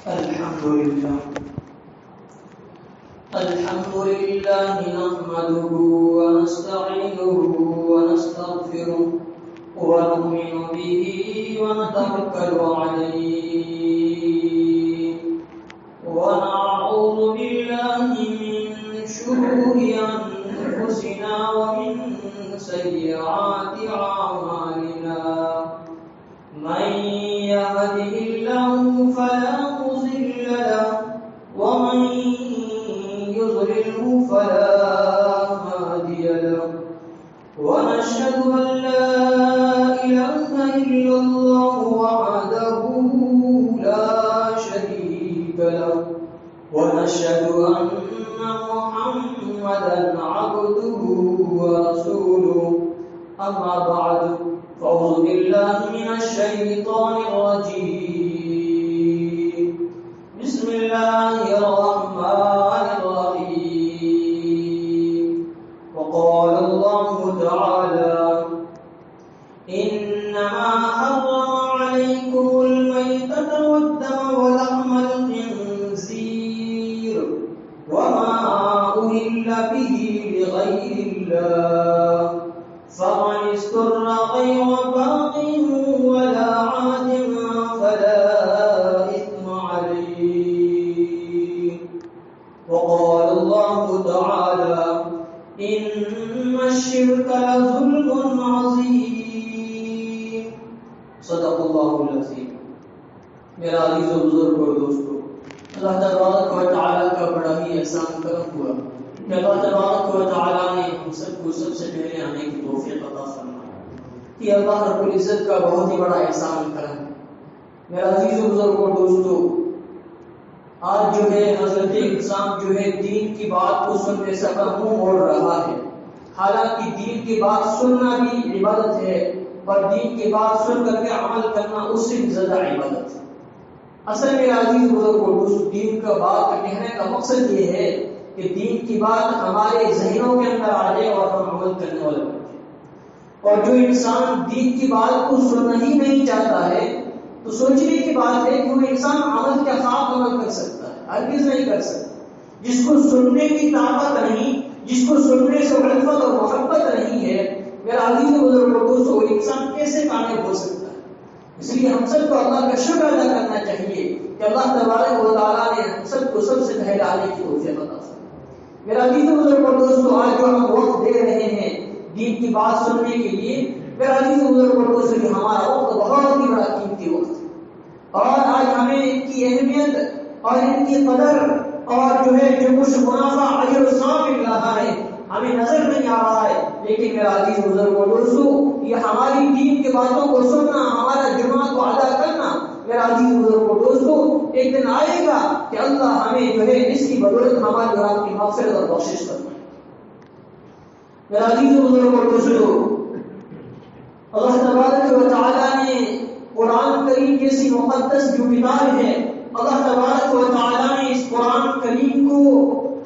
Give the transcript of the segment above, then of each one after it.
الحمد لله نحمده ونستعينه ونستغفره ونؤمن به ونتوكل عليه ونعوذ بالله من شرور أنفسنا ومن سيئات أعمالنا من يهده الله فلا مضل له ومن يضلله فلا هادي له ونشهد أن لا إله إلا الله وحده لا شريك له ونشهد أن محمدا عبده ورسوله أما بعد فأعوذ بالله من الشيطان الرجيم بسم الله الرحمن الرحيم وقال الله تعالى إنما حرم عليكم الميتة والدم ولحم الخنزير وما أهل به لغير الله فمن اضطر غير باغ ولا عاد فلا إثم عليه وقال الله تعالى إن الشرك لظلم عظيم صدق الله العظيم. میرا عزیز و بزرگ اور دوستو، اللہ تبارک و تعالیٰ کا بڑا ہی احسان کرم ہوا کہ اللہ تبارک و تعالیٰ نے ہم سب کو سب سے پہلے آنے کی توفیق عطا فرمائی. یہ اللہ رب العزت کا بہت ہی بڑا احسان کرم ہے. میرا عزیز و بزرگ اور دوستو، آج جو ہے حضرت انسان جو ہے دین کی بات کو سننے سے اپنا منہ موڑ رہا ہے. حالانکہ دین کی بات سننا بھی عبادت ہے اور دین کی بات سن کر کے عمل کرنا اس سے بھی زیادہ عبادت ہے. اصل میں عزیز بزرگ اور دوستو، دین کا بات کہنے کا مقصد یہ ہے کہ دین کی بات ہمارے ذہنوں کے اندر آ جائے اور ہم عمل کرنے والے بن جائیں. اور جو انسان دین کی بات کو سننا ہی نہیں چاہتا ہے تو سوچنے کی بات ہے کہ وہ انسان عمل کے خلاف عمل کر سکتا ہے؟ ہرگز نہیں کر سکتا. جس کو سننے کی طاقت نہیں، جس کو سننے سے الفت اور محبت نہیں ہے، میرا عزیز بزرگ دوستو، وہ انسان کیسے کامیاب ہو سکتا ہے؟ اس لیے ہم سب کو اللہ کا شکر ادا کرنا چاہیے کہ اللہ تبارک و تعالیٰ نے ہم سب کو سب سے پہلے آنے کی توفیق عطا فرمائی. میرا عزیز بزرگ دوستو، آج جو ہم وقت دے رہے ہیں دین کی بات سننے کے لیے، میرا عزیز بزرگ دوستو، کہ ہمارا وقت بہت ہی بڑا قیمتی وقت ہے اور آج ہمیں ان کی اہمیت اور ان کی قدر اور جو ہے جو کچھ منافع اجر و ثواب مل رہا ہے ہمیں نظر نہیں آ رہا ہے. لیکن میرا عزیز بزرگ دوستو، یہ ہماری دین کی باتوں کو سننا، ہمارا جمعہ کو ادا کرنا، میرا عزیز بزرگ دوستو، ایک دن آئے گا کہ اللہ ہمیں جو ہے اس کی بدولت ہمارے گناہ کی مغفرت اور بخشش فرمائے. میرا عزیز بزرگ دوستو، اللہ تبارک و تعالیٰ نے قرآن کریم جیسی مقدس جو کتاب ہے، اللہ تبارک و تعالیٰ نے اس قرآن کریم کو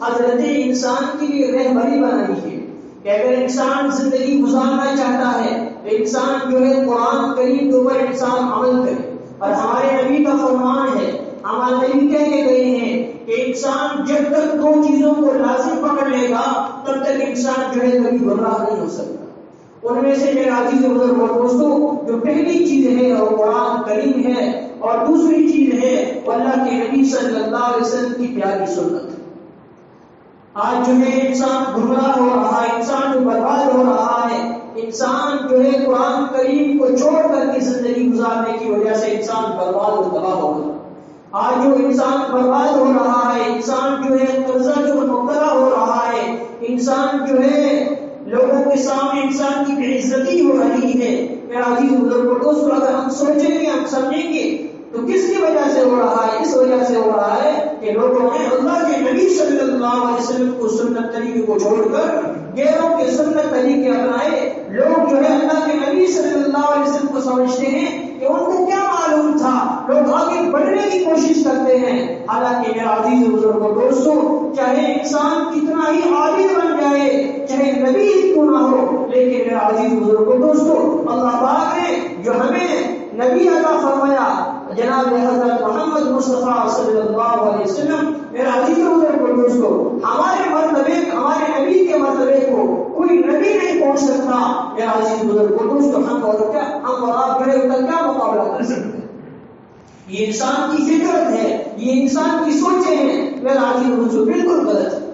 حضرت انسان کے لیے رہبری بنائی ہے کہ اگر انسان زندگی گزارنا چاہتا ہے تو انسان جو ہے قرآن کریم کے اوپر انسان عمل کرے. اور ہمارے نبی کا فرمان ہے، ہمارے نبی کہہ کے گئے ہیں کہ انسان جب تک دو چیزوں کو لازم پکڑ لے گا تب تک انسان جو ہے کبھی گمراہ نہیں ہو سکتا. ان میں سے میرے عزیز بزرگ اور دوستوں، جو پہلی چیز ہے وہ قرآن کریم ہے اور دوسری چیز ہے وہ اللہ کے نبی صلی اللہ علیہ وسلم کی پیاری سنت. آج جو ہے انسان گمراہ ہو رہا ہے، انسان جو برباد ہو رہا ہے، انسان جو ہے قرآن کریم کو چھوڑ کر کے زندگی گزارنے کی وجہ سے انسان برباد اور تباہ ہو رہا ہے. آج جو انسان برباد ہو رہا ہے، انسان جو ہے قرضہ جو مبتلا ہو رہا ہے، انسان جو ہے لوگوں کے سامنے انسان کی بے عزتی ہو رہی ہے. میرا عزیز بزرگ دوستو، اگر ہم سوچیں گے، ہم سمجھیں گے تو کس کی وجہ سے ہو رہا ہے؟ اس وجہ سے ہو رہا ہے کہ لوگوں نے اللہ کے نبی صلی اللہ علیہ وسلم کو سنت طریقے کو چھوڑ کر غیروں کے سنت طریقے اپنائے. لوگ جو ہے اللہ کے نبی صلی اللہ علیہ وسلم کو سمجھتے ہیں کہ ان کو کیا معلوم تھا، لوگ آگے بڑھنے کی کوشش کرتے ہیں. حالانکہ میرا عزیز بزرگ دوستو، چاہے انسان کتنا ہی عالم بن جائے، چاہے نبی ہی کیوں نہ ہو، لیکن میرا عزیز بزرگ دوستو، اللہ پاک نے جو ہمیں نبی عطا فرمایا، جناب حضرت محمد مصطفیٰ صلی اللہ علیہ وسلم. میرا عزیز و بزرگ دوستو، ہمارے مرتبے، ہمارے نبی کے مرتبے کو کوئی نبی نہیں پہنچ سکتا. میرا عزیز و بزرگ دوستو، ہم اور آپ جو ہے ان کا کیا مقابلہ کر سکتے ہیں؟ یہ انسان کی فطرت ہے، یہ انسان کی سوچیں ہیں. میرا عزیز و بزرگ بالکل غلط ہے.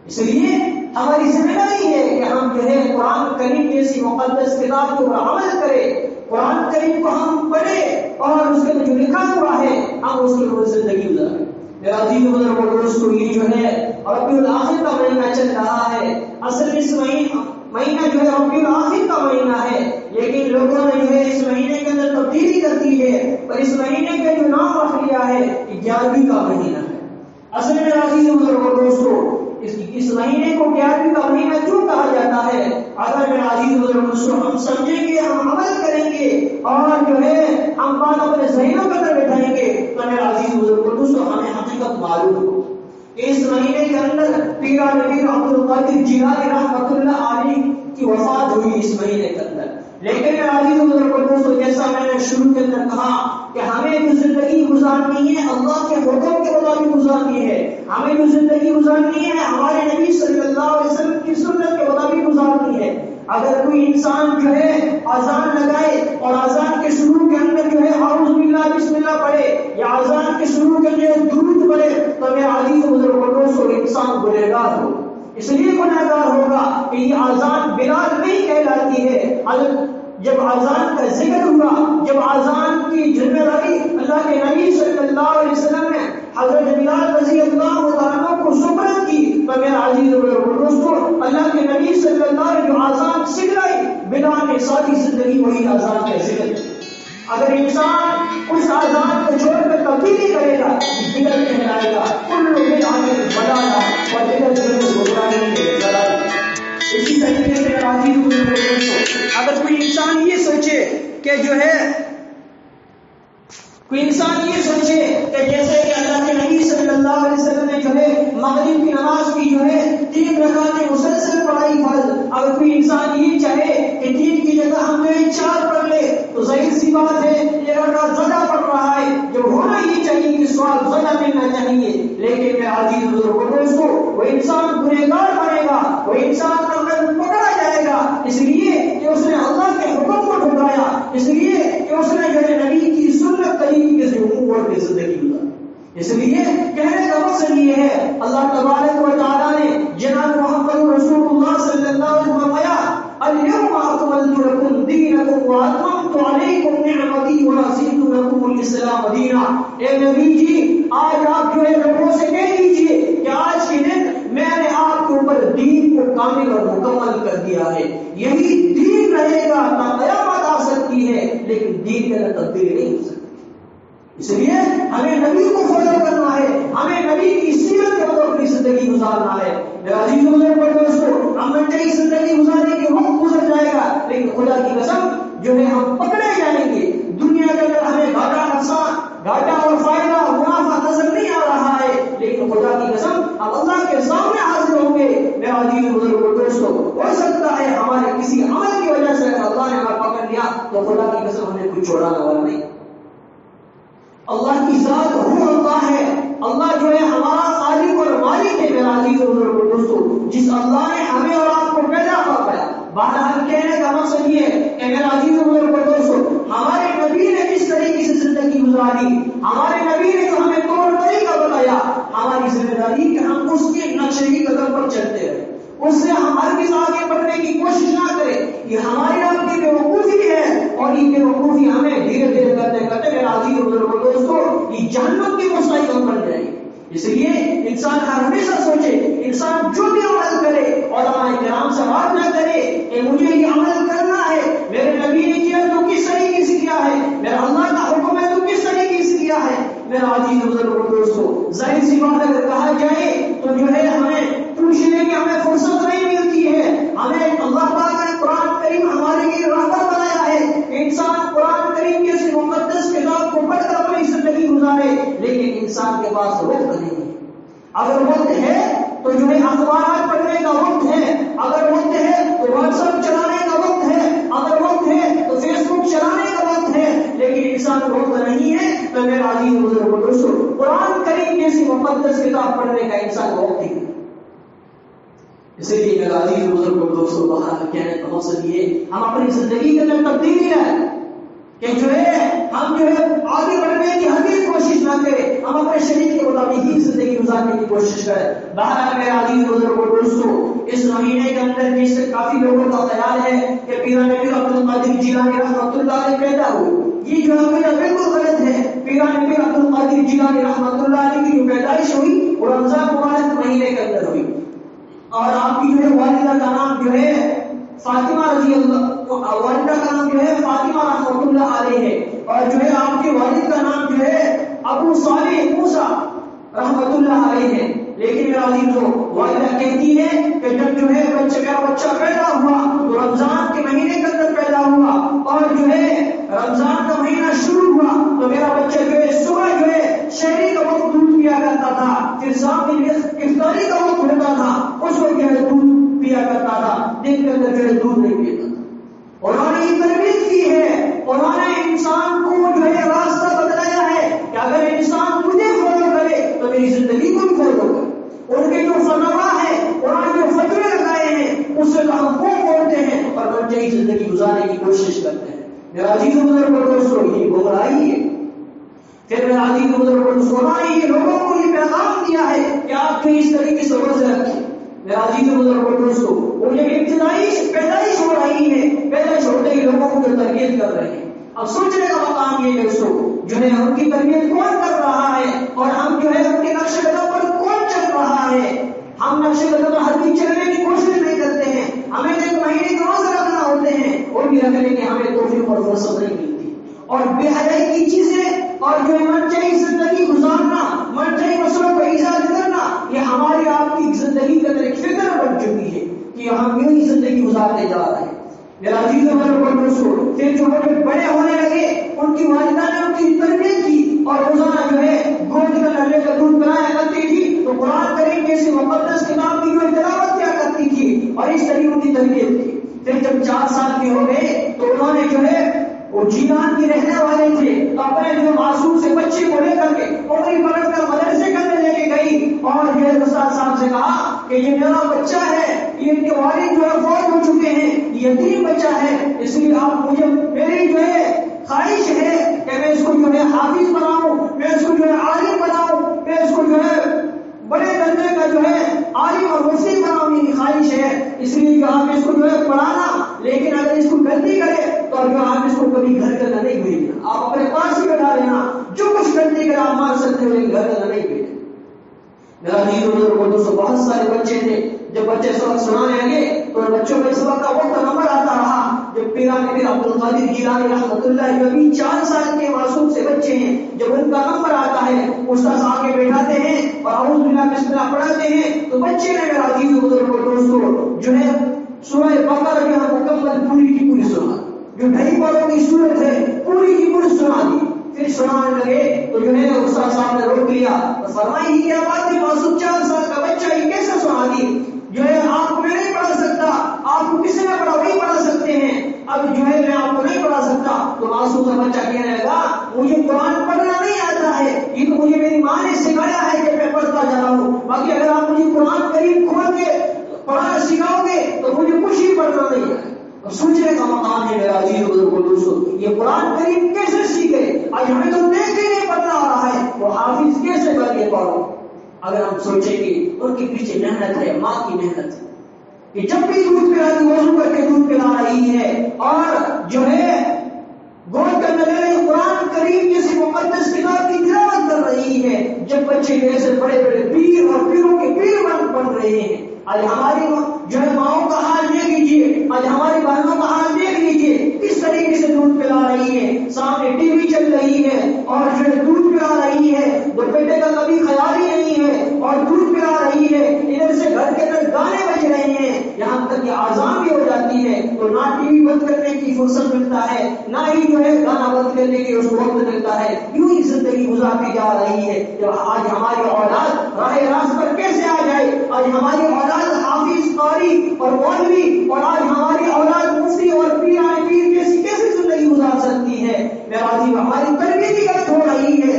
اس لیے ہماری ذمہ داری ہے کہ ہم جو ہے قرآن کریم جیسی مقدس کتاب کو عمل کریں، قرآن کریم کو ہم پڑھیں اور اس کے جو لکھا ہوا ہے ہم اس کی زندگی گزاریں. میرا عزیز و بزرگ دوستو، یہ جو ہے ربیع الاخر کا مہینہ چل رہا ہے. اصل اس مہینہ جو ہے ربیع الاخر کا مہینہ ہے، لیکن لوگوں نے جو ہے اس مہینے کے اندر تبدیلی کر دی ہے اور اس مہینے کا جو نام رکھ لیا ہے 11ویں کا مہینہ ہے. اصل میں عزیز و بزرگ دوستو، اس مہینے کو 11ویں کا مہینہ کیوں کہا جاتا ہے؟ اگر میرا عزیز و بزرگ دوستو ہم سمجھیں گے، ہم عمل کریں گے اور جو ہے ہم بات اپنے ذہنوں کے اندر بٹھائیں گے تو میرا عزیز و بزرگ دوستو ہمیں حقیقت معلوم ہو. اس مہینے کے اندر پیران پیر عبد القادر جیلانی رحمۃ اللہ علیہ کی وفات ہوئی اس مہینے کے اندر. لیکن میرا عزیز و بزرگ دوستو، جیسا میں نے شروع کے اندر کہا کہ ہمیں جو زندگی گزارنی ہے اللہ کے حکم کے مطابق گزارنی ہے. ہمیں جو زندگی گزارنی ہے ہمارے نبی صلی اللہ علیہ وسلم کی سنت کے مطابق گزارنی ہے. اگر کوئی انسان جو ہے اذان لگائے اور اذان کے شروع کے اندر جو ہے اعوذ باللہ بسم اللہ پڑھے یا اذان کے شروع کے اندر درود پڑھے تو میرا عزیز و بزرگ دوستو انسان گنہگار ہو. اس لیے گنہگار ہوگا کہ یہ اذان بلال نہیں کہلاتی ہے. جب اذان کا ذکر ہوا، جب اذان کی ذمہ داری اللہ کے نبی صلی اللہ علیہ وسلم نے حضرت بلال رضی اللہ عنہ کو سپرد کی تو میرا عزیز و دوستو اللہ کے نبی صلی اللہ علیہ وسلم جو اذان سکھلائی، بلال نے ساری زندگی وہی اذان کا ذکر کی. اگر انسان اس اذان کو چھوڑ کر تبدیلی کرے گا، بدعت کہلائے گا. کل بدعت ضلالہ و بدعت گمراہی ہے ضلالہ. اسی طریقے سے عزیز و دوستو، اگر کوئی انسان یہ سوچے کہ جو ہے کوئی انسان یہ سوچے کہ جیسے کہ اللہ کے نبی صلی اللہ علیہ وسلم نے جو ہے مغرب کی نماز کی جو ہے 3 رکعتیں مسلسل پڑھائی فرض، اگر کوئی انسان یہ چاہے کہ 3 کی جگہ ہم جو ہے 4 پڑھ لے تو ظاہر سی بات ہے یہ رکعت زیادہ پڑھ رہا ہے. جب ہونا یہ چاہیے کہ سوال زیادہ ملنا چاہیے، لیکن میں عزیز بزرگ دوستو وہ انسان گنہگار بنے گا، وہ انسان پکڑا جائے گا اس لیے کہ اس نے اللہ کے حکم کو ٹھکرایا، اس لیے کہ اس نے جو ہے نبی کی سنت طریقے سے حکومت کی زندگی گزاری. اس لیے کہنے کا مقصد یہ ہے اللہ تبارک و تعالیٰ نے جناب محمد رسول اللہ صلی اللہ علیہ وسلم فرمایا اليوم اکملت لکم دینکم واتممت علیکم نعمتی ورضیت لکم الاسلام دینا. اے نبی جی، آج آپ جو ہے لوگوں سے کہہ دیجیے کہ آج کے دن میں نے آپ کے اوپر دین کو کامل اور مکمل کر دیا ہے. یہی دین رہے گا، نہ قیامت آ سکتی ہے لیکن دین کے اندر تبدیلی نہیں ہو سکتی. اس لیے ہمیں نبی کو فالو کرنا ہے، ہمیں نبی کی سیرت کے مطابق اپنی زندگی گزارنا ہے. میرا عزیز و بزرگ دوستو، ہم نئی زندگی گزارنے کے وقت گزر جائے گا لیکن خدا کی قسم جو ہے ہم پکڑے جائیں گے. دنیا کے اندر ہمیں گھاٹا اور فائدہ منافع نظر نہیں آ رہا ہے، لیکن خدا کی قسم ہم اللہ کے سامنے حاضر ہوں گے. میرا عزیز و بزرگ دوستو، ہو سکتا ہے ہمارے کسی عمل کی وجہ سے اللہ نے ہمیں پکڑ لیا تو خدا کی قسم ہمیں کچھ چھوڑانے والا نہیں. اللہ کی ذات روح اللہ ہے، اللہ جو ہے ہمارا خالق اور مالک ہے. میرا عزیز و بزرگ دوستو، جس اللہ نے ہمیں اور آپ کو پیدا فرمایا، بہرحال کہنے کا مقصد یہ ہے کہ میرا عزیز و بزرگ دوستو ہمارے نبی نے جس طریقے سے زندگی گزاری، ہمارے نبی نے جو ہمیں طور طریقہ بتایا، ہماری ذمہ داری کہ ہم اس کے نقشے قدم پر چلتے رہیں، اس سے ہم ہرگز آگے بڑھنے کی کوشش نہ کریں. یہ ہماری آپ کی بے وقوفی ہے اور یہ بے وقوفی ہمیں دھیرے دھیرے کرتے کرتے میرا عزیز و بزرگ دوستو یہ جہنم کی مستحق بن جائے گی. اس لیے انسان ہمیشہ سوچے، انسان جو بھی عمل کرے علماء کرام سے بات نہ کرے کہ مجھے یہ عمل کرنا ہے، میرے نبی نے کیا تو کس طریقے سے کیا ہے، میرا اللہ کا حکم ہے تو کس طریقے سے کیا ہے. میرا عزیز و بزرگ دوستو ظاہر سی بات اگر کہا جائے تو جو ہے ہمیں پوچھنے کی ہمیں فرصت نہیں ملتی ہے. ہمیں اللہ پاک نے قرآن کریم ہمارے لیے راہبر بنایا ہے، انسان قرآن کریم جیسی مقدس کتاب کو پڑھ کر اپنی زندگی گزارے، لیکن انسان کے پاس وقت نہیں ہے. اگر وقت ہے تو جو ہے اخبارات پڑھنے کا وقت ہے، اگر وقت ہے تو واٹس ایپ چلانے کا وقت ہے، اگر وقت ہے تو فیس بک چلانے کا وقت ہے، لیکن انسان کو وقت نہیں ہے تو میرا عزیز بزرگ دوستو قرآن کریم جیسی مقدس کتاب پڑھنے کا انسان کو وقت ہی، اسی لیے میرا عزیز بزرگ دوستو باہر کہنے کا مقصد یہ ہم اپنی زندگی کے اندر تبدیلی لائیں کہ جو ہے ہم جو ہے آگے بڑھنے کی ہرگز کوشش نہ کریں، ہم اپنے شریر کے مطابق ہی زندگی گزارنے کی کوشش کریں۔ بہرحال میرے عزیز بزرگ دوستو اس مہینے کے اندر جس سے کافی لوگوں کا خیال ہے کہ پیران پیر عبد القادر جیلانی رحمۃ اللہ علیہ پیدا ہوئے، یہ جو عقیدہ بالکل غلط ہے۔ پیران پیر عبد القادر جیلانی رحمۃ اللہ علیہ کی جو پیدائش ہوئی وہ رمضان مبارک مہینے کے اندر ہوئی، اور آپ کی جو ہے والدہ کا نام جو ہے فاطمہ رضی اللہ، والدہ کا نام جو ہے فاطمہ رحمۃ اللہ علیہ ہے، اور جو ہے آپ کے والد کا نام جو ہے ابو صالح موسیٰ رحمۃ اللہ علیہ ہے۔ لیکن میرا عزیزو والدہ کہتی ہے کہ جب جو ہے میرا بچہ پیدا ہوا تو رمضان کے مہینے کے اندر پیدا ہوا، اور جو ہے رمضان کا مہینہ شروع ہوا تو میرا بچہ جو ہے صبح جو ہے شہری کا وقت دودھ پیا کرتا تھا، پھر شام میں افطاری کا وقت ہوتا تھا اس وقت جو ہے دودھ پیا کرتا تھا، دن کے اندر جو ہے دودھ نہیں پیتا تھا۔ انہوں نے یہ تربیت کی ہے، انہوں نے انسان کو جو ہے راستہ بتلایا ہے کہ اگر انسان مجھے فالو کرے تو میری زندگی کو بھی فالو کرے۔ ان کے جو فتوا ہے، انہوں نے جو فتوے لگائے ہیں اس سے ہم وہ موڑتے ہیں اور منچائی زندگی گزارنے کی کوشش کرتے ہیں۔ میرا عزیز بزرگ دوستو یہ گمراہی ہے۔ پھر میرا عزیز بزرگ دوستو نے یہ لوگوں کو یہ پیغام دیا ہے کہ آپ جو اس طریقے سے روزے رکھیں۔ میرا عزیز بزرگ دوستو وہ جب ابتدائی پیدائش ہو رہی ہے، پیدائش ہوتے ہی لوگوں کو جو تربیت کر رہے ہیں، اب سوچنے کا مقام یہ ہے دوستو جو ہے ان کی تربیت کون کر رہا ہے، اور ہم جو ہے ان کے نقش قدم پر کون چل رہا ہے۔ ہم نقش قدم پر ہر چیز چلنے کی کوشش نہیں کرتے ہیں، ہمیں ایک مہینے کے روزے رکھنا ہوتے ہیں اور بھی رکھنے کی ہمیں توفیق اور فرصت نہیں ملتی، اور بے حیائی کی چیزیں اور جو منچائی زندگی گزارنا، منچائی مسئلوں کو ایجاد کرنا، یہ ہماری آپ کی زندگی کے اندر ایک فکر بن چکی ہے کہ ہم یوں ہی زندگی گزارنے جا رہے ہیں۔ میرا عزیز دوستو پھر جو بڑے ہونے لگے ان کی والدہ نے ان کی تربیت کی اور روزانہ جو ہے گود کا نلے کا دودھ پلایا کرتی تھی، تو قرآن کریم جیسی مقدس کتاب کی جو تلاوت کیا کرتی تھی اور اس طریقے ان کی تربیت کی۔ پھر جب 4 سال کے ہو گئے تو انہوں نے جو ہے وہ جیلان کی رہنے والے تھے تو اپنے جو معصوم سے بچے کو لے کر کے عمری پلٹ کر مدرسے کے اندر لے کے گئی اور جو ہے استاد صاحب سے کہا کہ یہ میرا بچہ ہے، یہ ان کے والد جو ہے فوت ہو چکے ہیں، یہ یتیم بچہ ہے، اس لیے آپ مجھے میری جو ہے خواہش ہے کہ میں اس کو جو ہے حافظ بناؤں، میں اس کو جو ہے عالم بناؤں، میں اس کو جو ہے بڑے درجے کا جو ہے عالم اور وسیع بناؤں، میری خواہش ہے، اس لیے جو آپ اس کو جو ہے پڑھانا، لیکن اگر اس کو غلطی کرے تو جو آپ اس کو کبھی گھر کا نہیں بھیجنا، آپ اپنے پاس ہی بیٹھا لینا، جو کچھ غلطی کرے آپ مان سکتے ہو لیکن گھر کا نہیں بھیجنا۔ میرا عزیز دوستو بہت سارے بچے تھے، جب بچے سبق سنانے لگے تو بچوں کا سبق کا وقت نمبر آتا رہا۔ جب پیران پیر عبد القادر جیلانی رحمۃ اللہ جو ابھی 4 سال کے معصوم سے بچے ہیں، جب ان کا نمبر آتا ہے استاد آگے بیٹھاتے ہیں اور اعوذ باللہ بسم اللہ پڑھاتے ہیں تو بچے نے میرا عزیز دوستو جو ہے سورہ بقرہ جو ہے مکمل پوری کی پوری سنا، جو ڈھائی پاروں کی صورت ہے پوری کی پوری سنا دی۔ پھر سنانے لگے تو جو ہے استاد صاحب نے روک لیا اور فرمائی یہ کیا بات ہے، معصوم 4 سال کا بچہ یہ کیسے سنا دی، جو ہے آپ کو میں نہیں پڑھا سکتا، آپ کو کسی نے پڑھا وہی پڑھا سکتے ہیں، اب جو ہے میں آپ کو نہیں پڑھا سکتا۔ تو معصوم کا بچہ کہنے لگا مجھے قرآن پڑھنا نہیں آتا ہے، یہ تو مجھے میری ماں نے سکھایا ہے کہ میں پڑھتا جا رہا ہوں، باقی اگر آپ مجھے قرآن کریم کھول کے پڑھنا سکھاؤ گے تو مجھے کچھ ہی پڑھنا نہیں ہے۔ سوچنے کا مقام ہے میرا عزیز دوستو یہ قرآن کریم کیسے سیکھے، آج ہمیں تو دیکھ کے نہیں پڑھنا آ رہا ہے، وہ حافظ کیسے بن کے پڑھو۔ اگر ہم سوچیں کہ ان کے پیچھے محنت ہے، ماں کی محنت ہے کہ جب بھی دودھ پلاتی وضو کر کے دودھ پلا رہی ہے اور جو ہے گود کرنے لگے قرآن کریم جیسی مقدس کتاب کی تلاوت کر رہی ہے، جب بچے ایسے بڑے بڑے پیر اور پیروں کے پیر بن رہے ہیں۔ آج ہماری جو ہے ماؤں کا حال دیکھ لیجیے، آج ہماری بہنوں کا حال دیکھ لیجیے، کس طریقے سے دودھ پلا رہی ہے، سامنے ٹی وی چل رہی ہے اور جو ہے دودھ پلا رہی ہے، دوپٹے کا کبھی خیال ہی نہیں ہے اور دودھ پلا رہی ہے، ادھر سے گھر کے اندر گانے بج رہے ہیں، یہاں تک کہ آزان بھی ہو جاتی ہے تو نہ ٹی وی بند کرنے کی فرصت ملتا ہے، نہ ہی جو ہے گانا بند کرنے کی اس کو وقت ملتا ہے، یوں ہی زندگی گزارتی جا رہی ہے۔ جب آج ہماری اولاد راہ راست پر کیسے آ جائے، آج ہماری اولاد حافظ قاری اور مولوی اور آج ہماری اولاد مفتی اور پیر جیسی کیسی زندگی گزار سکتی ہے؟ میرا عزیز ہماری تربیت غلط ہو رہی ہے،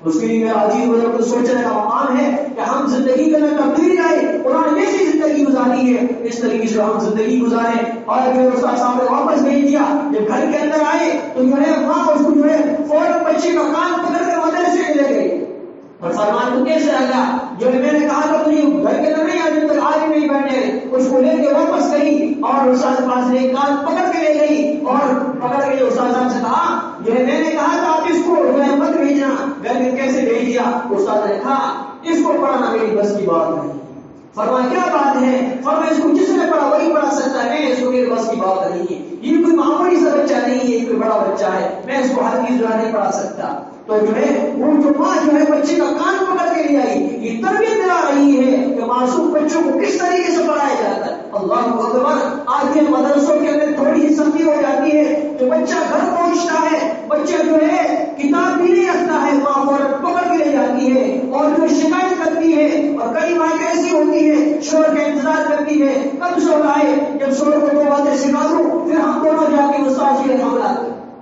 اس کے لیے میرا عزیز بزرگ کو سوچنے کا مقام ہے کہ ہم زندگی کے اندر تبدیلی آئے. قرآن نے ایسی زندگی گزاری ہے اس طریقے سے ہم زندگی گزارے. اور پھر اس کا سامنے واپس بھیج دیا. جب گھر کے اندر آئے تو جو ہے ماں اس کو جو ہے فوراً بچے کا کان پکڑ کر مدرسے میں لے گئی اور فرمان تو کیسے آ گیا؟ جو میں نے کہا تھا تجھے گھر کے اندر نہیں آ جب تک آج نہیں بیٹھے. اس کو لے کے واپس گئی اور استاد کے پاس لے کان پکڑ کے لے گئی اور پکڑ کے استاد سے کہا جو ہے میں نے کہا تھا آپ اس کو جو ہے مت بھیجنا. گھر میں کیسے بھیج دیا؟ استاد نے کہا اس کو پڑھنا میری بس کی بات نہیں. فرمایا کیا بات ہے؟ فرمایا اس کو جس نے پڑھا وہی پڑھا سکتا ہے. میں اس کو میرے بس کی بات نہیں ہے. یہ کوئی معمولی سا بچہ نہیں ہے, یہ کوئی بڑا بچہ ہے. میں اس کو ہر چیز نہیں پڑھا سکتا. تو جو ہے وہ جو ماں جو ہے بچے کا کان پکڑ کے لے آئی, یہ تربیت دلا رہی ہے کہ معصوم بچوں کو کس طریقے سے پڑھایا جاتا ہے. اللہ اکبر. آج کے مدرسوں کے اندر تھوڑی سی سختی ہو جاتی ہے. جو بچہ گھر پہنچتا ہے, بچہ جو ہے کتاب بھی نہیں رکھتا ہے, ماں فوراً پکڑ کے لے جاتی ہے اور جو شکایت کرتی ہے. اور کئی بار ایسی ہوتی ہے شوہر کا انتظار کرتی ہے کب شوہر آئے. جب شوہر کو دو باتیں سکھا دوں پھر ہم دونوں جا کے استاد جی حملہ.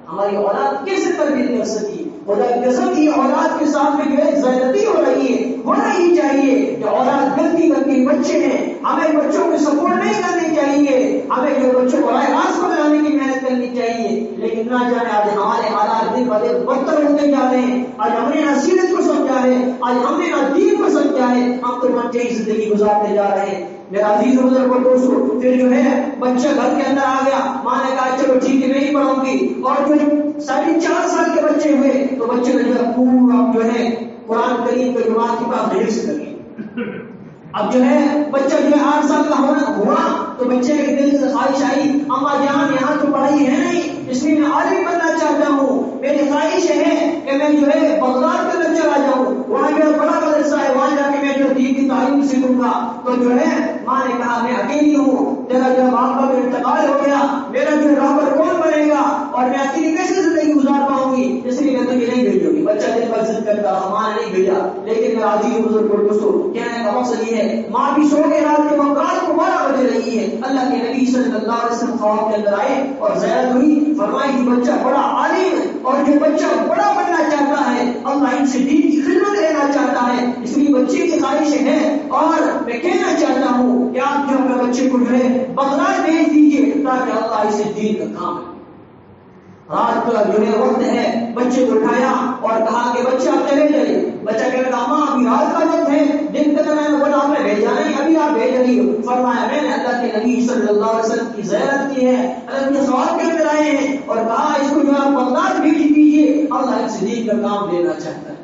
ہماری اولاد کیسے تربیت کر سکی؟ خدا کی قسم کی اولاد کے ساتھ میں جو ہے زیادتی ہو رہی ہے. ہونا ہی چاہیے کہ اولاد غلطی کرتی بچے ہیں, ہمیں بچوں کو سپورٹ نہیں کرنی چاہیے. ہمیں جو بچوں کو رائے راست پر لانے کی محنت کرنی چاہیے. لیکن نہ جانے آج ہمارے حالات دن ب دن بدتر ہوتے جا رہے ہیں. آج ہم نے نہ سیرت کو سمجھا ہے, آج ہم نے نہ دین کو سمجھا ہے. ہم تو من چاہیے زندگی گزارتے جا رہے ہیں. میرا عزیز بزرگ کو دوستو, پھر جو ہے بچہ گھر کے اندر آ گیا. ماں نے کہا چلو ٹھیک ہے میں ہی پڑھوں گی. اور جو 4.5 سال کے بچے ہوئے تو بچے نے جو ہے پورا جو ہے قرآن کریم کے جماعت کی بات حفظ کر لی. اب جو ہے بچہ جو ہے 8 سال کا ہوا تو بچے کے دل سے خواہش آئی اما جان یہاں تو پڑھائی ہے نہیں, اس لیے میں عالم بننا چاہتا ہوں. میری خواہش ہے کہ میں جو ہے بغداد کے اندر چلا جاؤں, وہاں جو ہے بڑا مدرسہ ہے, وہاں جا کے میں جو دین کی تعلیم سیکھوں گا. تو جو ہے ماں نے کہا میں اکیلی ہوں, تیرا جو باپ کا انتقال ہو گیا, میرا جو رہبر کون بنے گا اور میں اکیلی کیسے زندگی گزار پاؤں گی, اس لیے میں تجھے نہیں بھیجوں گی. بچہ دل پر ضد کرتا رہا, ماں نے نہیں بھیجا. لیکن میرا عزیز بزرگ کو دوستو کہنے کا مقصد یہ ہے ماں بھی سو کے رات کے وقت رات کو 12 بجے رہی ہے. اللہ کے نبی صلی اللہ علیہ وسلم خواب کے اندر آئے اور زیارت ہوئی. فرمائی کہ بچہ بڑا عالم اور جو بچہ بڑا بننا چاہتا ہے, اللہ ان سے دین کی خدمت لینا چاہتا ہے, اس لیے بچے کی خواہشیں ہیں. اور میں کہنا چاہتا ہوں کہ آپ جو اپنے بچے کو جو ہے بغداد بھیج دیجیے تاکہ اللہ اسے دین کا کام ہے. رات کا جو ہے وقت ہے, بچے کو اٹھایا اور کہا کہ بچہ آپ چلے جائیے. بچہ کہنے لگا ماں ابھی رات کا وقت ہے, دن تک میں نے بولا آپ نے بھیجا نہیں, ابھی آپ بھیج رہی ہو. فرمایا میں نے اللہ کے نبی صلی اللہ علیہ وسلم کی زیارت کی ہے, اللہ کے ثواب کے اندر آئے ہیں, اور کہا اس کو جو آپ بغداد بھیج دیجیے, اللہ اس دین کا کام لینا چاہتا ہے.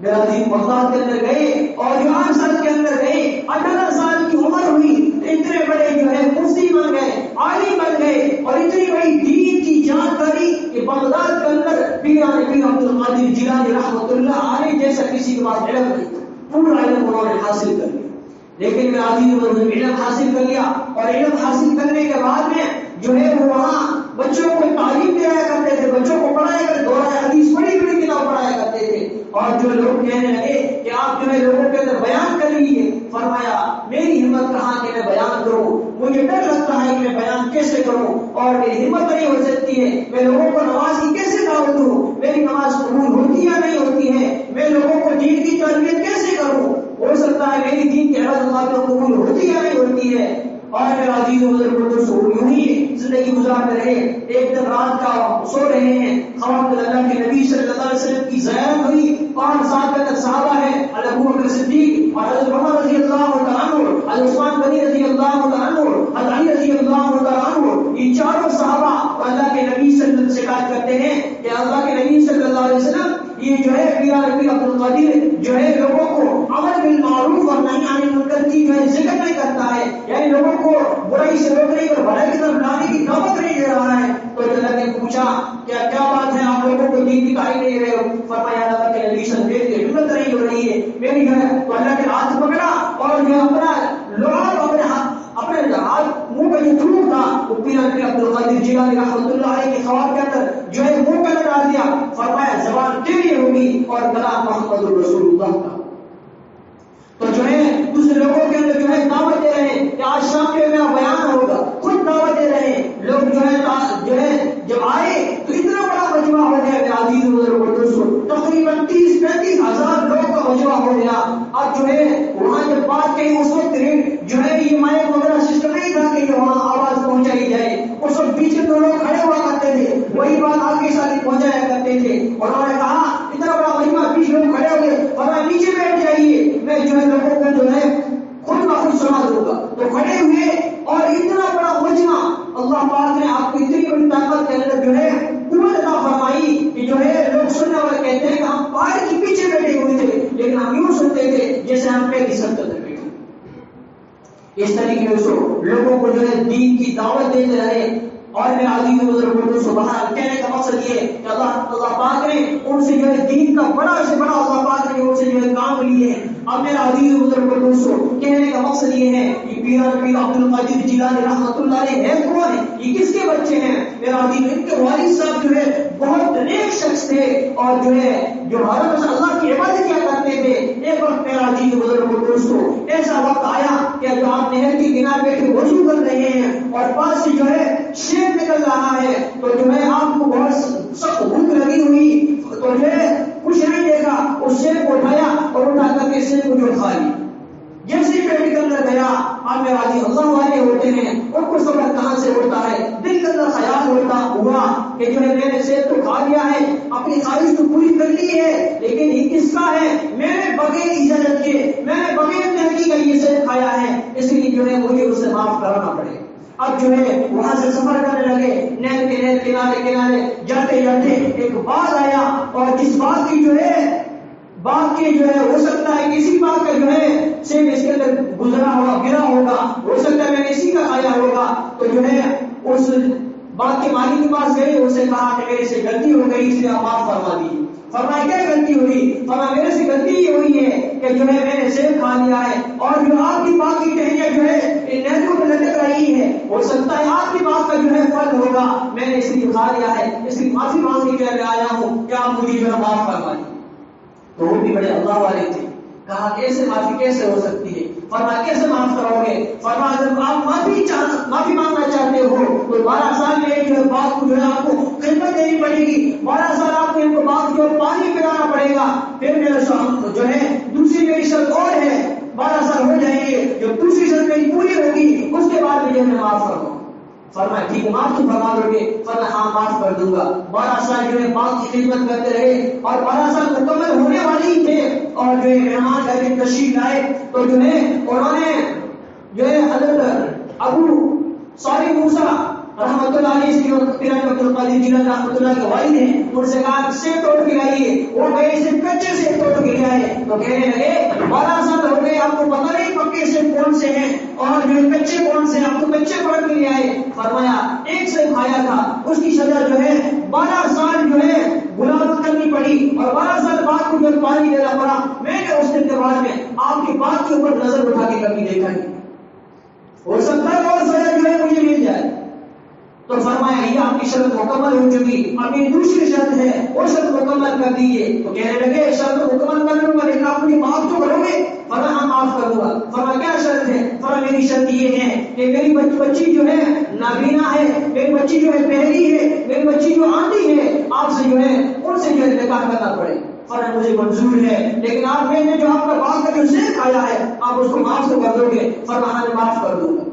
میرا دین بغداد کے اندر گئے اور جو 8 سال کے اندر گئے, 18 سال کی عمر ہوئی, اتنے بڑے جو ہے مفتی بن گئے, عالم بن گئے, اور اتنی بڑی دین کی جانکاری کہ بغداد کے اندر پیران پیر عبد القادر جیلانی رحمۃ اللہ علیہ جیسا کسی کے پاس علم نہیں تھا. پورا علم انہوں نے حاصل کر لیا. لیکن میرا عزیز علم حاصل کر لیا, اور علم حاصل کرنے کے بعد میں جو ہے وہ وہاں بچوں کو تعلیم دیا کرتے تھے, بچوں کو پڑھایا کرتے, دورہ حدیث بڑی بڑی کتاب پڑھایا کرتے تھے. اور جو لوگ کہنے لگے کہ آپ جو ہے لوگوں کے اندر بیان کر لیجیے. فرمایا میری ہمت کہاں کہ میں بیان کروں, مجھے ڈر لگتا ہے کہ میں بیان کیسے کروں, اور میری ہمت نہیں ہو سکتی ہے. میں لوگوں کو نماز کی کیسے دعوت دوں, میری نماز قبول ہوتی یا نہیں ہوتی ہے, میں لوگوں کو دین کی تربیت کیسے کروں, ہو سکتا ہے میری دین کی عبادت قبول ہوتی یا نہیں ہوتی ہے. اور میرا عزیز بزرگ یوں ہی زندگی گزارتے رہے. ایک دن رات کا سو رہے ہیں, خواب اللہ کے نبی صلی اللہ علیہ وسلم کی زیارت ہوئی, اور ساتھ میں صحابہ ہیں ابو بکر صدیق اور حضرت عمر رضی اللہ تعالیٰ عنہ, حضرت عثمان غنی رضی اللہ تعالیٰ عنہ, حضرت علی رضی اللہ تعالیٰ عنہ. یہ چاروں صحابہ اللہ کے نبی صلی اللہ علیہ وسلم سے شکایت کرتے ہیں کہ اللہ کے نبی صلی اللہ علیہ وسلم یہ جو ہے پیران پیر عبد القادر جو ہے لوگوں کو امر بالمعروف اور نہی عن المنکر کی جو ہے ذکر نہیں کرتا ہے, یعنی لوگوں کو برائی سے روکنے اور بھلائی کی طرف لانے کی دعوت نہیں دے رہا ہے. تو اللہ نے پوچھا کیا بات ہے, آپ لوگوں کو دین کی تعلیم نہیں رہے ہو. فرمایا اللہ کے نبی صلی اللہ علیہ وسلم ہمت نہیں ہو رہی ہے میری جو ہے. تو اللہ کے ہاتھ پکڑا اور جو اپنا لعاب اپنے ہاتھ منہ کا جو تھوک تھا وہ پیران پیر عبد القادر جیلانی رحمۃ اللہ علیہ کے خواب کے اندر جو ہے منہ کا ڈال دیا. فرمایا زبان تیری ہوگی اور گلا محمد رسول اللہ کا. تو جو ہے دوسرے لوگوں کے اندر جو ہے دعوت دے رہے ہیں کہ آج شام کے میرا بیان ہوگا, خود دعوت دے رہے ہیں. لوگ جو ہے جب آئے تو اتنا بڑا مجمع ہو گیا. میرے عزیز بزرگ اور دوستوں, تقریباً 30-35 ہزار لوگ کا مجمع ہو گیا. اب جو ہے وہاں جب بات کہیں اس وقت جو ہے یہ مائک وغیرہ سسٹم نہیں تھا کہ وہاں آواز پہنچائی جائے. اس وقت پیچھے تو لوگ کھڑے ہوا کرتے تھے, وہی بات آگے ساتھ پہنچایا کرتے تھے. اور انہوں نے کہا اتنا بڑا مجمع, پیچھے لوگ کھڑے ہو گئے, اور نیچے بیٹھ جائیے, میں جو ہے لوگوں کو جو ہے خود بخود سنا دوں گا. تو کھڑے ہوئے اور اتنا بڑا مجمع, اللہ پاک نے آپ کو اتنی بڑی طاقت کے اندر جو ہے قوت عطا فرمائی کہ جو ہے لوگ سننے والے کہتے ہیں کہ ہم پہاڑ کے پیچھے بیٹھے ہوئے تھے لیکن ہم یوں سنتے تھے جیسے ہم پہلی سنت میں بیٹھے. اس طریقے سے لوگوں کو جو ہے دین کی دعوت دیتے رہے. اور میں عزیز بزرگوں کو بہرحال کہنے کا مقصد یہ کہ اللہ پاک نے ان سے جو ہے دین کا بڑا سے بڑا اللہ پاک نے ان سے جو ہے کام لیے ہیں. اب میرا عزیز بزرگوں دوستوں کہنے کا مقصد یہ ہے کہ پیر عبد القادر جیلانی رحمۃ اللہ علیہ ہے کون ہے, یہ کس کے بچے ہیں؟ میرا عزیز ان کے والد صاحب جو ہے بہت نیک شخص تھے اور جو ہے جو ہر روز اللہ کی عبادت کیا کرتے تھے. ایک وقت میرا عزیز بزرگوں دوستوں ایسا وقت آیا کہ جو آپ نہر کے کنارے بیٹھے وضو کر رہے ہیں اور پاس سے جو ہے شیر نکل رہا ہے, تو جو ہے آپ کو بہت سخت بھوک لگی ہوئی, تو جو ہے کچھ نہیں دیکھا, اس شیر کو اٹھایا اور اٹھا کر کے شیر کو جو کھا لی. جیسے ہی پیٹ کے اندر گیا, آپ میں راضی اللہ والے ہوتے ہیں ان کو سبق کہاں سے ہوتا ہے, دل کے اندر خیال ہوتا ہوا کہ جو ہے میں نے شیر تو کھا لیا ہے, اپنی خواہش تو پوری کر لی ہے, لیکن یہ کس کا ہے؟ میں نے بغیر اجازت کے, میں نے بغیر تحقیق کا یہ شیر کھایا ہے, اس لیے جو ہے مجھے اسے معاف کرانا پڑے. اب جو ہے وہاں سے سفر کرنے لگے, نہر کے کنارے جاتے جاتے ایک باغ آیا, اور جس باغ کی جو ہے باغ کے جو ہے ہو سکتا ہے کسی باغ کا جو ہے سیب اس کے اندر گزرا ہوگا, گرا ہوگا, ہو سکتا ہے میں نے اسی کا کھایا ہوگا. تو جو ہے اس باغ کے مالک کے پاس گئے, اس سے کہا کہ میرے سے غلطی ہو گئی, اس لیے آپ معاف فرما دیجیے. فرمایا کیا غلطی ہوئی؟ فرمایا میرے سے غلطی یہ ہوئی ہے کہ جو ہے میں نے سیب کھا لیا ہے, اور جو آپ کی باغ کی ٹہنیاں جو ہے نہروں میں لٹک رہی ہے, ہو سکتا ہے آپ کی باغ کا جو ہے پھل ہوگا, میں نے اس لیے کھا لیا ہے, اس کی معافی مانگنے کے لیے آیا ہوں, کیا آپ مجھے جو ہے معاف فرما دیجیے. تو وہ بھی بڑے اللہ والے تھے, کہا کیسے معافی کیسے ہو سکتی ہے؟ فرمایا کیسے معاف کرو گے؟ فرمایا اگر آپ معافی مانگنا چاہتے ہو تو 12 سال میں جو ہے باغ کو جو ہے آپ کو خدمت دینی پڑے گی, 12 سال آپ کو ان کو باغ جو پانی پلانا پڑے گا. پھر میرا جو ہے دوسری میری شرط اور ہے, 12 سال ہو جائیں گے, جو دوسری شرط میری پوری ہوگی اس کے بعد مجھے معاف کرو. فرمایا ٹھیک ہے معاف تو فرما دو گے؟ فرمایا ہاں معاف کر دوں گا. 12 سال جو ہے باغ کی خدمت کرتے رہے, اور 12 سال مکمل ہونے والی ہی تھے, اور جو ہے مہمان گھر میں تشریف لائے, تو جو ہے انہوں نے جو ہے حضرت ابو صالح موسیٰ رحمۃ اللہ علیہ سے پیر عبد القادر جیلانی رحمۃ اللہ کے والد ہیں, ان سے کہا سیب توڑ کے لائیے. وہ گئے سے کچے سیب توڑ کے لے آئے, تو کہنے لگے 12 سال ہو گئے آپ کو پتہ نہیں پکے سیب کون سے ہیں اور جو کچے کون سے ہیں, آپ کو کچے توڑ کے لے آئے. فرمایا ایک سیب کھایا تھا, اس کی سزا جو ہے 12 سال جو ہے غلامی کرنی پڑی, اور 12 سال بعد کو جو پانی دینا پڑا. میں نے اس دن کے بعد میں آپ کی بات کے اوپر نظر اٹھا کے کبھی دیکھا نہیں, ہو سکتا ہے اور سزا جو ہے مجھے مل جائے. تو فرمایا یہ آپ کی شرط مکمل ہو چکی, اب یہ دوسری شرط ہے, وہ شرط مکمل کر دیجیے. تو کہنے لگے شرط مکمل کر لوں گا لیکن آپ مجھے معاف تو کرو گے؟ فرمایا ہاں معاف کر دوں گا. فرمایا کیا شرط ہے؟ فرمایا میری شرط یہ ہے کہ میری بچی جو ہے نابینا ہے, میری بچی جو ہے بہری ہے, میری بچی جو آندھی ہے, آپ سے جو ہے ان سے جو ہے نکاح کرنا پڑے. فرمایا مجھے منظور ہے, لیکن آپ میں نے جو آپ کا باغ کا جو سیب کھایا ہے آپ اس کو معاف تو کر دو گے؟ فرمایا میں معاف کر دوں گا.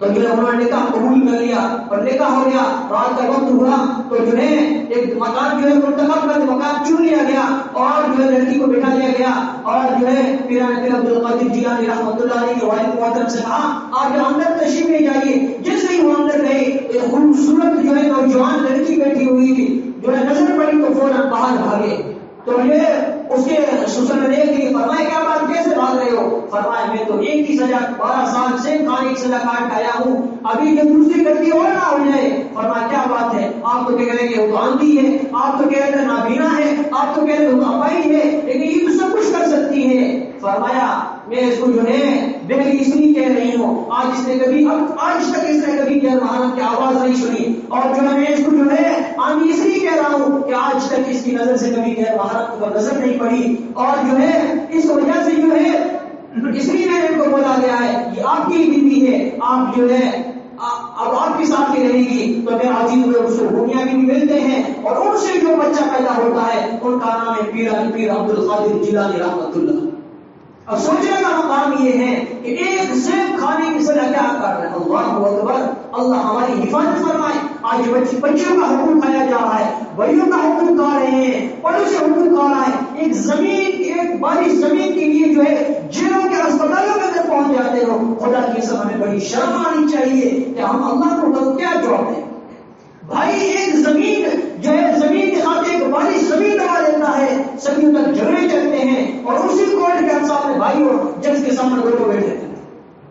تو جو ہے انہوں نے نکاح قبول کر لیا اور نکاح ہو گیا. رات کا وقت ہوا تو جو ہے ایک مکان جو ہے منتخب کر مکان چن لیا گیا, اور جو ہے لڑکی کو بٹھا دیا گیا, اور جو ہے پیر عبد القادر جیلانی رحمۃ اللہ علیہ کے والد محترم سے کہا آپ جو اندر تشریف لے جائیے. جیسے ہی وہ اندر گئے ایک خوبصورت جو ہے نوجوان لڑکی بیٹھی ہوئی تھی, جو ہے نظر پڑی تو فوراً باہر بھاگے. تو یہ اس کے سسر نے دیکھ لی. فرمایا کیا بات, کیسے بھاگ رہے ہو؟ فرمایا میں تو ایک ہی سزا 12 سال سے کھانے کی سزا کاٹ آیا ہوں, ابھی جو دوسری غلطی اور نہ ہو جائے. فرمایا کیا بات ہے؟ آپ تو کہہ رہے ہیں وہ آندھی ہے, آپ تو کہہ رہے ہیں نابینا ہے, آپ تو کہہ رہے ہیں اپائی ہے, لیکن یہ تو سب کچھ کر سکتی ہے. فرمایا میں اس کو جو ہے بہری اس لیے کہہ رہی ہوں, آج تک اس نے کبھی غیر محرم کی آواز نہیں سنی, اور جو ہے میں اس کو جو ہے آندھی اس لیے کہہ رہا ہوں کہ آج تک اس کی نظر سے کبھی غیر محرم کو نظر نہیں پڑی, اور جو ہے اس وجہ سے جو ہے اس لیے میں نے ان کو بولا گیا ہے یہ آپ کی بیوی ہے, آپ جو ہے اب آپ کے ساتھ ہی رہے گی تو میرا عزیز اس کو دنیا بھی ملتے ہیں اور ان سے جو بچہ پیدا ہوتا ہے ان کا نام ہے پیر عبد القادر جیلانی رحمۃ اللہ۔ اب سوچنے کا مقام یہ ہے کہ ایک سیب کھانے کی سزا کیا کر رہے ہیں؟ اللہ اکبر، اللہ ہماری حفاظت فرمائے۔ آج بچوں کا حقوق کھایا جا رہا ہے، بڑیوں کا حقوق کھا رہے ہیں، بڑوں سے حقوق کھا رہا ہے۔ ایک زمین، ایک باری زمین کے لیے جو ہے جیلوں کے اسپتالوں میں اگر پہنچ جاتے ہو، خدا کی قسم ہمیں بڑی شرم آنی چاہیے کہ ہم اللہ کو کیا جواب دیں۔ بھائی ایک زمین جو ہے زمین کے خاطر ایک باری زمین دبا دیتا ہے، صدیوں تک جھگڑے چلتے ہیں اور اسی کورٹ کے سامنے بھائی اور جج کے سامنے دونوں بیٹھے تھے۔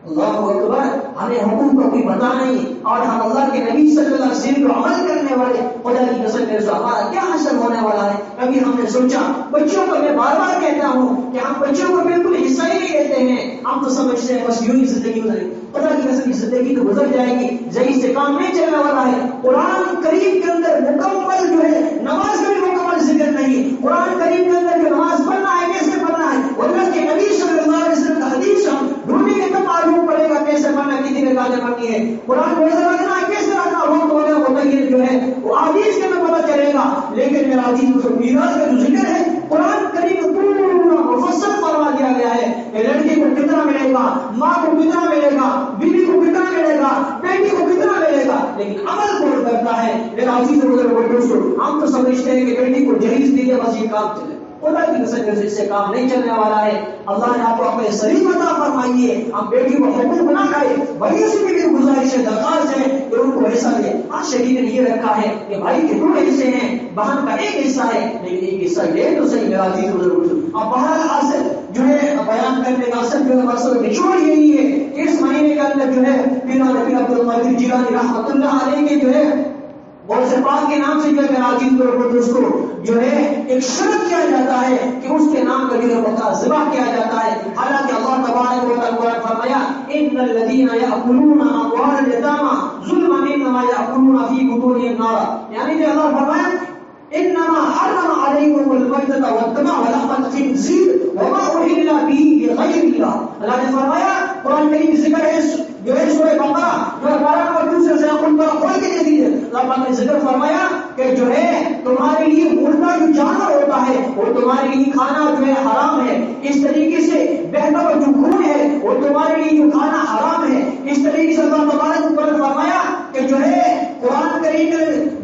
اللہ اکبر، ہمیں حکم کو کوئی پتا نہیں اور ہم اللہ کے نبی صلی اللہ علیہ وسلم کو عمل کرنے والے، خدا کی قسم میرے سے ہمارا کیا حشر ہونے والا ہے؟ کبھی ہم نے سوچا؟ بچوں کو میں بار بار کہتا ہوں کہ ہم بچوں کو بالکل حصہ ہی نہیں دیتے ہیں، ہم تو سمجھتے ہیں بس یوں ہی زندگی گزرے، خدا کی قسم کی زندگی تو گزر جائے گی، صحیح سے کام نہیں چلنے والا ہے۔ قرآن کریم کے اندر مکمل جو ہے نماز کا بھی مکمل ذکر نہیں، قرآن کریم کے اندر جو نماز پڑھنا ہے کیسے پڑھنا ہے، اللہ کے نبی صلی اللہ علیہ وسلم کا حدیث ہم ڈھونڈیں گے تو معلوم پڑے گا کیسے پڑھنا، کتنی رکعتیں پڑھنی ہے، قرآن روزہ رکھنا ہے کیسے رکھنا، وقت وغیرہ متعین جو ہے وہ حدیث کے میں پتہ چلے گا۔ لیکن میرا عزیز میراث کا جو ذکر ہے قرآن کریم پورا مفصل فرما دیا گیا ہے کہ لڑکی کو کتنا ملے گا، ماں کو کتنا ملے گا، بیوی کو کتنا ملے گا، بیٹی کو کتنا ملے گا، لیکن عمل کون کرتا ہے؟ میرا عزیز دوستو، ہم تو سمجھتے ہیں کہ بیٹی کو جہیز دیے بس یہ کام چلے، خدا کی قسم سے کام نہیں چلنے والا ہے۔ اللہ نے آپ کو اپنے سلیم عطا فرمائیے، ہم بیٹی کو حقوق نہ کھائے، بھائیوں سے بھی گزارش ہے، درخواست ہے کہ ان کو حصہ دے۔ ہاں شریعت نے یہ رکھا ہے کہ بھائی کے 2 حصے ہیں، بہن کا 1 حصہ ہے، لیکن 1 حصہ لے تو صحیح میرا عزیز اب بہرحال حاصل جو ہے بیان کرنے کا اصل جو ہے مقصد نچوڑ یہی ہے کہ اس مہینے کے اندر جو ہے پیر عبد القادر جیلانی رحمۃ اللہ علیہ کے جو ہے غوث پاک کے نام سے جو ہے عزیز دوستو جو ہے ایک شرط کیا جاتا ہے کہ اس کے نام کا جو ہے بقرہ ذبح کیا جاتا ہے۔ حالانکہ اللہ تبارک و تعالی فرمایا ان الذين ياكلون اموال اليتامى ظلما انما ياكلون في بطونهم نارا، یعنی کہ اللہ فرمایا انما حرم عليكم الميتة والدم ولحم الخنزير وما اهل به لغير الله۔ اللہ نے فرمایا قرآن کریم ذکر ہے جو ہے سورہ بقرہ جو 12 اور دوسرے سے ان پر کھول کے دے دیجیے، اللہ پاک نے ذکر فرمایا کہ جو ہے تمہارے لیے مردہ جو جانور ہوتا ہے وہ تمہارے لیے کھانا جو ہے حرام ہے، اس طریقے سے بہتا ہوا جو خون ہے وہ تمہارے لیے جو کھانا حرام ہے۔ اس طریقے سے اللہ تبارک و تعالی فرمایا کہ جو ہے قرآن کریم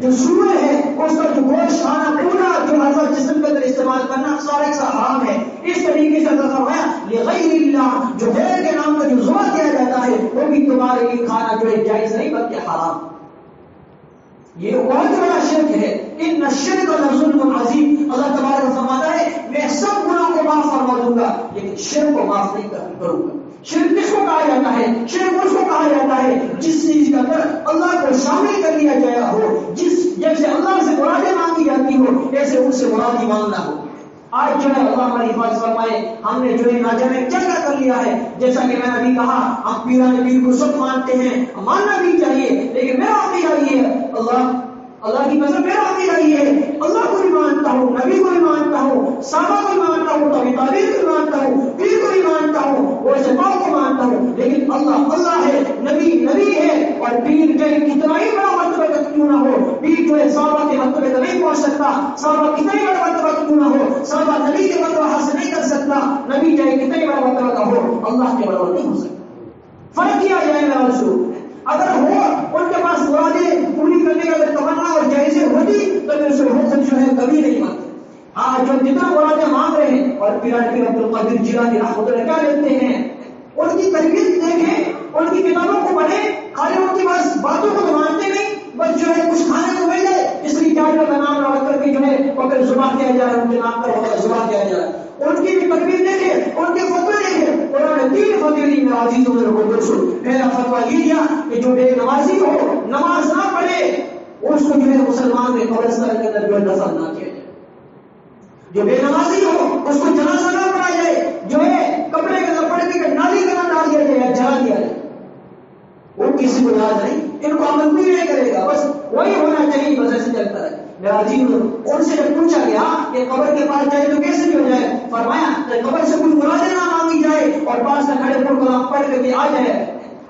جو سورہ ہے اس کا جو گوشت کھانا پورا جو اعضاء جسم کے اندر استعمال کرنا سارا کا حرام ہے۔ اس طریقے سے اللہ فرمایا لغیر اللہ، جو غیر کے نام کا جو ذبح کیا جاتا ہے وہ بھی تمہارے لیے کھانا جو ہے جائز نہیں بلکہ حرام۔ یہ بہت بڑا شرک ہے، ان الشرک لظلم عظیم۔ اللہ تبارک فرماتا ہے میں سب گناہوں کو معاف فرما دوں گا لیکن شرک کو معاف نہیں کروں گا۔ شرک کس کو کہا جاتا ہے؟ شرک اس کو کہا جاتا ہے جس چیز کے اندر اللہ کو شامل کر لیا گیا ہو، جیسے اللہ سے مرادیں مانگی جاتی ہو ایسے ان سے مرادی مانگنا ہو۔ آج جو ہے اللہ ہماری حفاظت فرمائے، ہم نے جو ہے ناجانے کیا کر لیا ہے، جیسا کہ میں نے ابھی کہا ہم پیران پیر کو سب مانتے ہیں، ماننا بھی چاہیے، لیکن میرا عقیدہ یہ ہے اللہ کی قسم میرا عقیدہ یہ ہے اللہ کو بھی مانتا ہوں، نبی کو بھی مانتا ہوں، صحابہ کو بھی مانتا ہوں، تابعین کو بھی مانتا ہوں، پیر کو بھی مانتا ہوں، غوث پاک کو مانتا ہوں، لیکن اللہ ہے، نبی ہے، اور پیر جو ہے کتنا ہی بڑا مرتبہ کا کیوں نہ ہو، پیر جو ہے صحابہ کے مرتبے تک نہیں پہنچ سکتا، صحابہ کتنا ہی بڑا مرتبہ کیوں نہ ہو، صحابہ نبی کے مرتبہ حاصل نہیں کر سکتا، نبی چاہے کتنا ہی بڑا مرتبہ کا ہو اللہ کے برابر نہیں ہو سکتا۔ فرق کیا جائے میرا رسول، اگر ہو ان کے پاس مرادیں پوری کرنے کا اگر تمنا اور جائزیں ہوتی تو پھر اسے حکم جو ہے کبھی نہیں مانتے۔ ہاں جو جتنا مرادیں مانگ رہے ہیں اور پیر عبد القادر جیلانی رحمۃ اللہ کیا لیتے ہیں، ان کی تربیت دیکھیں، ان کی کتابوں کو پڑھیں، خالی ان کی بس باتوں کو تو مانتے نہیں، بس جو ہے کچھ کھانے کو مل جائے اس لیے جانور کا نام رکھ کر کے جو ہے وکر زبان کیا جا رہا ہے، ان کے نام پر زبان کیا جا رہا ہے۔ ان کی بھی تربیت دیکھیں، ان کے فتوے دیکھیں، انہوں نے 3 فتوے دی میرے عزیزوں میرے دوستوں۔ میرا فتویٰ یہ دیا کہ جو بے نمازی ہو نماز نہ پڑھے اس کو جو ہے مسلمان کے قبرستان کے اندر جو ہے دفن نہ کیا جائے، جو بے نمازی ہو اس کو جنازہ نہ پڑھا جائے، جو ہے کپڑے کے اندر پڑھ کے نالی کے اندر ڈال دیا جائے یا جلا دیا جائے، وہ کسی کو یاد نہیں، ان کو عمل بھی نہیں کرے گا، بس وہی ہونا چاہیے، بس ایسے چلتا ہے۔ میرا عزیز ان سے جب پوچھا گیا کہ قبر کے پاس جائے تو کیسے بھی ہو جائے، فرمایا کہ قبر سے کوئی مرادیں نہ مانگی جائے اور پاس میں کھڑے پر کلام پڑھ کر کے آ جائے،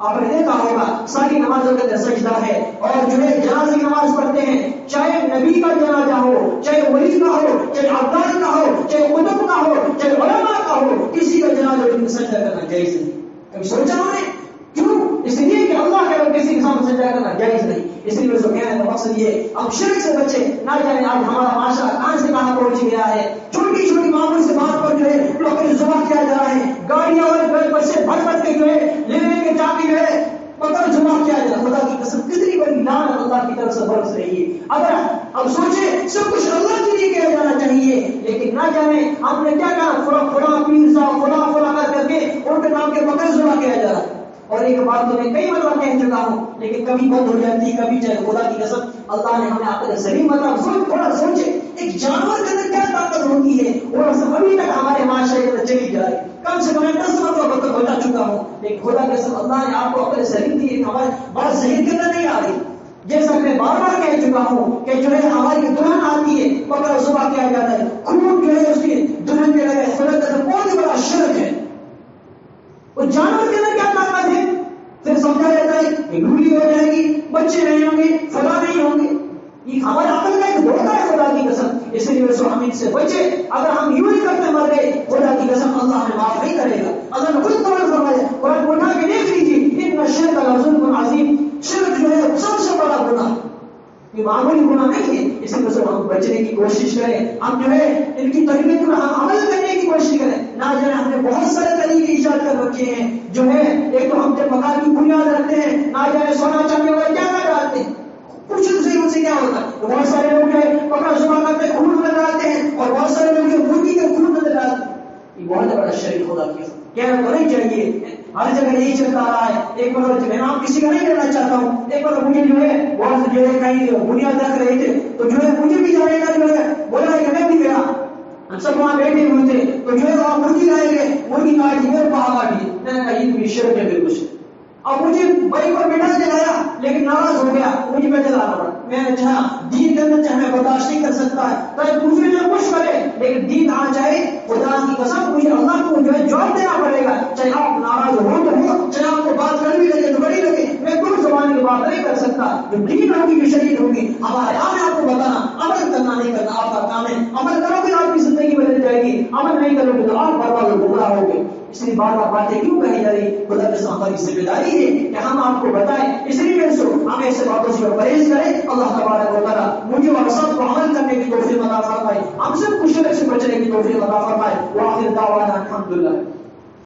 آپ نے دیکھا ہوگا ساری نمازوں کے اندر سجدہ ہے، اور جو ہے جنازے کی نماز پڑھتے ہیں، چاہے نبی کا جنازہ ہو، چاہے ولی کا ہو، چاہے عبدال کا ہو، چاہے قطب کا ہو، چاہے علماء کا ہو، کسی کا جنازہ ان کو سجدہ کرنا جائز نہیں. کبھی سوچا ہم نے کیوں؟ اس لیے کہ اللہ کے کسی انسان کو سجدہ کرنا جائز نہیں. اس لیے اس کو کہنے کا مقصد یہ اب شرک سے بچے. نہ جانے آج ہمارا معاشرہ کہاں سے کہاں پہنچ گیا ہے. چھوٹی چھوٹی معمولی سے بات پر جو ہے لوگوں کو ذبح کیا جا رہا ہے، گاڑیاں اور بسیں بھر بھر کے جو ہے لے کے جا کے جو ہے پتھر جمع کیا جائے. خدا کی قسم کتنی بڑی لعنت اللہ کی طرف سے برس رہی ہے. اگر اب سوچیں سب کچھ اللہ کے لیے کیا جانا چاہیے، لیکن نہ جانے ہم نے کیا کہا فلاں پیر صاحب فلاں کر کے ان کے نام کے پتھر جمع کیا جا رہا ہے. اور ایک بات تو میں کئی مرتبہ کہہ چکا ہوں، لیکن کبھی بند ہو جاتی کبھی چاہے. خدا کی قسم اللہ نے ہمیں عقل سلیم مطلب تھوڑا سوچے ایک جانور کے اندر کیا طاقت ہوتی ہے، اور ابھی تک ہمارے معاشرے کے اندر چلی جائے. کم سے کم 10 مرتبہ تک بتا چکا ہوں، لیکن خدا کی قسم اللہ نے آپ کو عقل سلیم دی ہے. ہمارے بات صحیح کے اندر نہیں آ رہی. جیسا میں بار بار کہہ چکا ہوں کہ جو ہے ہماری دلہن آتی ہے پکڑ صبح کیا جاتا ہے، خون جو ہے اس کی دلہن کے لگے. خدا کی قسم بہت بڑا شرک ہے. وہ جانور کے اندر کیا طاقت ہے؟ پھر سمجھا جاتا ہے کہ لولی ہو جائے گی، بچے نہیں ہوں گے، فلاں نہیں ہوں گے. یہ ہمارے عقل کا ایک دھوکہ ہے خدا کی قسم. اس لیے ہم ان سے بچے. اگر ہم یوں ہی کرتے مر گئے خدا کی قسم اللہ ہمیں معاف نہیں کرے گا. اللہ نے خود قرآن فرمایا، قرآن اٹھا کے دیکھ لیجیے، ان الشرک لظلم عظیم. شرک جو ہے سب سے بڑا گناہ، یہ معمولی گناہ نہیں ہے. اس لیے ہم بچنے کی کوشش کریں. ہم جو ہے ان کی تربیت میں ہم عمل کرنے کی کوشش کریں. نہ جانے ہم نے بہت سارے طریقے ایجاد کر رکھے ہیں جو ہے. ایک تو ہم جب مکان کی بنیاد رکھتے ہیں نہ جانے سونا چاندی وغیرہ کیا کیا ڈالتے ہیں. کچھ ان سے کیا ہوتا ہے. تو بہت سارے لوگ جو ہے کپڑا جمع کرتے ہیں خون نظر ڈالتے ہیں، اور بہت سارے لوگ جو مرغی کے خون نظر ڈالتے ہیں. یہ بہت بڑا شریک خدا کی کہنا تو نہیں چاہیے. ہر جگہ یہی چلتا رہا ہے. ایک بار میں نام کسی کا نہیں لینا چاہتا ہوں، ایک بار مجھے جو ہے بہت جو ہے کہیں بنیاد رکھ رہے تھے تو جو ہے مجھے بھی جانے کا جو ہے بولا کہ میں بھی گیا. ہم سب وہاں بیٹھے ہوئے تھے تو جو ہے وہاں مرغی لائے گئے، مرغی کاٹ دی میرے پاس کاٹ دی. میں نے کہا یہ تو شرک ہے بالکل. اب مجھے بائک پر بیٹھا چلایا لیکن ناراض ہو گیا، مجھے میں چلانا پڑا. میں نے چاہا دین کے اندر چاہے میں برداشت نہیں کر سکتا ہے تو دوسرے جو کچھ کرے، لیکن دین آ جائے خدا کی قسم مجھے اللہ کو جو ہے جواب دینا پڑے گا. چاہے آپ ناراض ہو تو ہو، چاہے آپ کو بات کرنی لگے تو بڑی لگے، میں کوئی زبان کی بات نہیں کر سکتا. جو دین ہوگی جو شریعت ہوگی ہمارے کام ہے آپ کو بتانا. عمل کرنا نہیں کرنا آپ کا کام ہے. عمل کرو گے آپ کی زندگی بدل جائے گی، عمل نہیں کرو گے تو آپ برباد و گمراہ ہو گے. اس لیے بار بار باتیں کیوں کہی جا رہی؟ خدا کی ہماری ذمہ داری ہے کہ ہم آپ کو بتائیں. اس لیے ہم ایسے باتوں سے پرہیز کریں. اللہ تبارک و تعالیٰ مجھے اور سب کو عمل کرنے کی توفیق عطا فرمائے، ہم سب کو شرک سے بچنے کی توفیق عطا فرمائے. وآخر دعوانا الحمدللہ.